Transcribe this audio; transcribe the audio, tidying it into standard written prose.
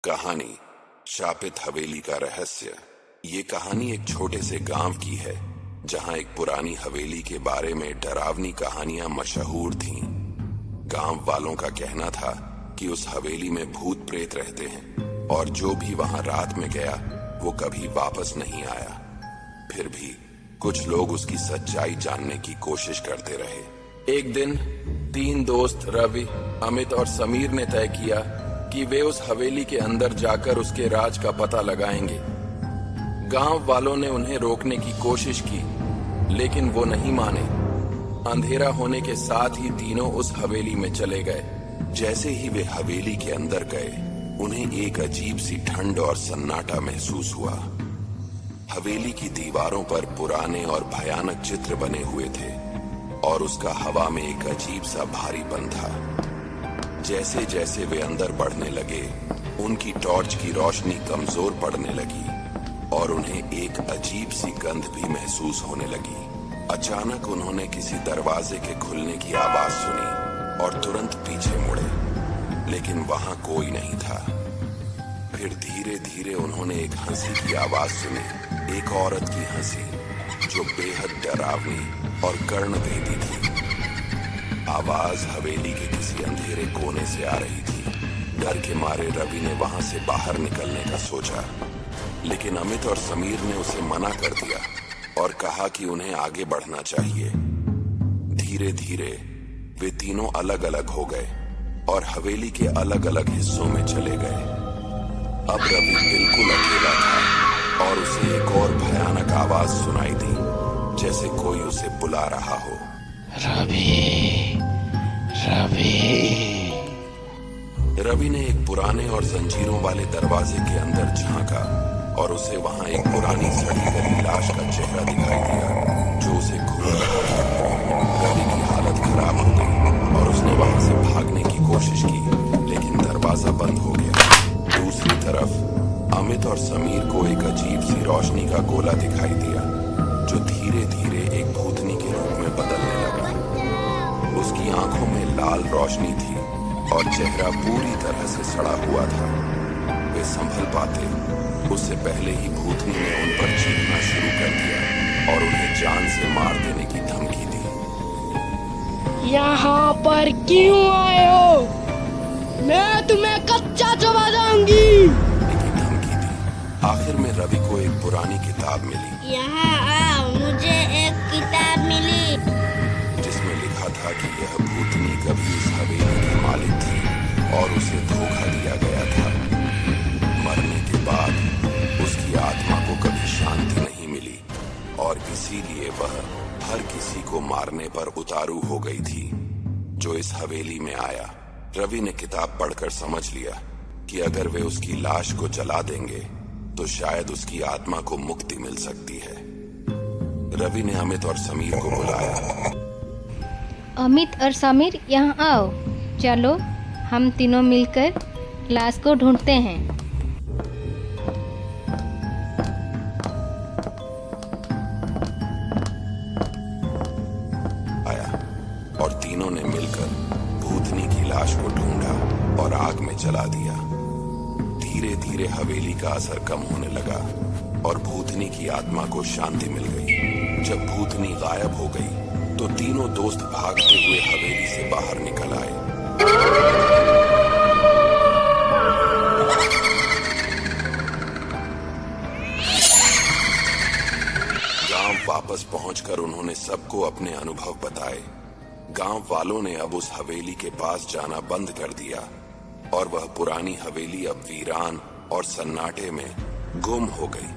कहानी शापित हवेली का रहस्य। ये कहानी एक छोटे से गांव की है जहां एक पुरानी हवेली के बारे में डरावनी कहानियां मशहूर थीं। गांव वालों का कहना था कि उस हवेली में भूत प्रेत रहते हैं और जो भी वहां रात में गया वो कभी वापस नहीं आया। फिर भी कुछ लोग उसकी सच्चाई जानने की कोशिश करते रहे। एक दिन 3 दोस्त रवि, अमित और समीर ने तय किया कि वे उस हवेली के अंदर जाकर उसके राज का पता लगाएंगे। गांव वालों ने उन्हें रोकने की कोशिश की, लेकिन वो नहीं माने। अंधेरा होने के साथ ही तीनों उस हवेली में चले गए। जैसे ही वे हवेली के अंदर गए, उन्हें एक अजीब सी ठंड और सन्नाटा महसूस हुआ। हवेली की दीवारों पर पुराने और भयानक चित्र बने हुए थे और उसका हवा में एक अजीब सा भारीपन था। जैसे जैसे वे अंदर बढ़ने लगे, उनकी टॉर्च की रोशनी कमजोर पड़ने लगी और उन्हें एक अजीब सी गंध भी महसूस होने लगी। अचानक उन्होंने किसी दरवाजे के खुलने की आवाज सुनी और तुरंत पीछे मुड़े, लेकिन वहां कोई नहीं था। फिर धीरे धीरे उन्होंने एक हंसी की आवाज सुनी, एक औरत की हंसी जो बेहद डरावनी और कर्णभेदी थी। आवाज हवेली के किसी अंधेरे कोने से आ रही थी। डर के मारे रवि ने वहां से बाहर निकलने का सोचा, लेकिन अमित और समीर ने उसे मना कर दिया और कहा कि उन्हें आगे बढ़ना चाहिए। धीरे धीरे वे तीनों अलग अलग हो गए और हवेली के अलग अलग हिस्सों में चले गए। अब रवि बिल्कुल अकेला था और उसे एक और भयानक आवाज सुनाई दी, जैसे कोई उसे बुला रहा हो। रवि, रवि। रवि ने एक पुराने और जंजीरों वाले दरवाजे के अंदर झांका और उसे वहां एक पुरानी सड़ी गली लाश का चेहरा दिखाई दिया जो उसे घूर रहा था। रवि की हालत खराब हो गई और उसने वहां से भागने की कोशिश की, लेकिन दरवाजा बंद हो गया। दूसरी तरफ अमित और समीर को एक अजीब सी रोशनी का गोला दिखाई दिया जो धीरे धीरे एक भूतनी के रूप में बदलने लगा। उसकी आंखों में लाल रोशनी थी और चेहरा पूरी तरह से सड़ा हुआ था। वे संभल पाते उससे पहले ही भूतनी ने उन पर चीखना शुरू कर दिया और उन्हें जान से मार देने की धमकी दी। यहाँ पर क्यों आए हो? मैं तुम्हें कच्चा चबा दूंगी। धमकी दी। आखिर में रवि को एक पुरानी किताब मिली। यहाँ आओ, मुझे एक किताब मिली जिसमें लिखा था कि यह भूतनी कभी इस हवेली की मालिक थी और उसे धोखा दिया गया था। मरने के बाद उसकी आत्मा को कभी शांति नहीं मिली और इसीलिए वह हर किसी को मारने पर उतारू हो गई थी जो इस हवेली में आया। रवि ने किताब पढ़कर समझ लिया कि अगर वे उसकी लाश को जला देंगे तो शायद उसकी आत्मा को मुक्ति मिल सकती है। रवि ने अमित और समीर को बुलाया। अमित और समीर, यहाँ आओ। चलो हम तीनों मिलकर लाश को ढूंढते हैं। आया और तीनों ने मिलकर भूतनी की लाश को ढूंढा और आग में जला दिया। धीरे धीरे हवेली का असर कम होने लगा और भूतनी की आत्मा को शांति मिल गई। जब भूतनी गायब हो गई तो तीनों दोस्त भागते हुए हवेली से बाहर निकल आए। गांव वापस पहुंचकर उन्होंने सबको अपने अनुभव बताए। गांव वालों ने अब उस हवेली के पास जाना बंद कर दिया और वह पुरानी हवेली अब वीरान और सन्नाटे में गुम हो गई।